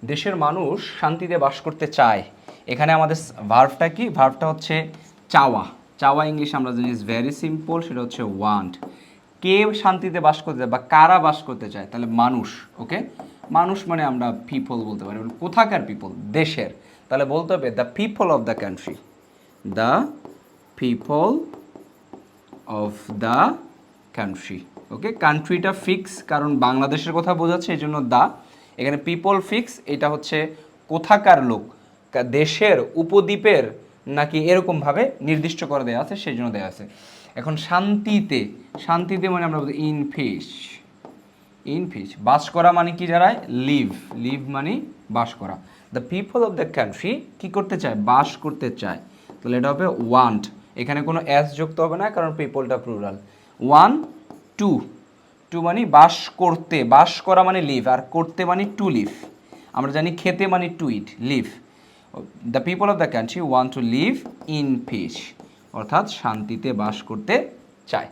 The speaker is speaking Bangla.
দেশের মানুষ শান্তিতে বাস করতে চায়। এখানে আমাদের ভার্বটা কি? ভার্বটা হচ্ছে চাওয়া। চাওয়া ইংলিশ আমরা জানি ইজ ভেরি সিম্পল, সেটা হচ্ছে ওয়ান্ট। কে শান্তিতে বাস করতে চায় বা কারা বাস করতে চায়? তাহলে মানুষ। ওকে, মানুষ মানে আমরা পিপল বলতে পারি। কোথাকার পিপল? দেশের। তাহলে বলতে হবে the people of the country, the people of the country. Okay, কান্ট্রিটা ফিক্স, কারণ বাংলাদেশের কথা বোঝাচ্ছে, এই জন্য দা। এখানে পিপল ফিক্স, এটা হচ্ছে কোথাকার লোক, দেশের, উপদ্বীপের, নাকি এরকমভাবে নির্দিষ্ট করে দেওয়া আছে, সেই জন্য দেওয়া আছে। এখন শান্তিতে, শান্তিতে মানে আমরা বলতে ইন পিস। ইন পিস বাস করা মানে কি দাঁড়ায়? লিভ। লিভ মানে বাস করা। The people of the country কি করতে চায়? বাস করতে চায়। তাহলে এটা হবে ওয়ান্ট। এখানে কোনো এস যুক্ত হবে না, কারণ পিপলটা প্লুরাল। One, two. টু মানে বাস করতে, বাস করা মানে লিভ, আর করতে মানে টু লিভ। আমরা জানি খেতে মানে to eat, live. The people of the country want to live in peace, অর্থাৎ শান্তিতে বাস করতে চায়।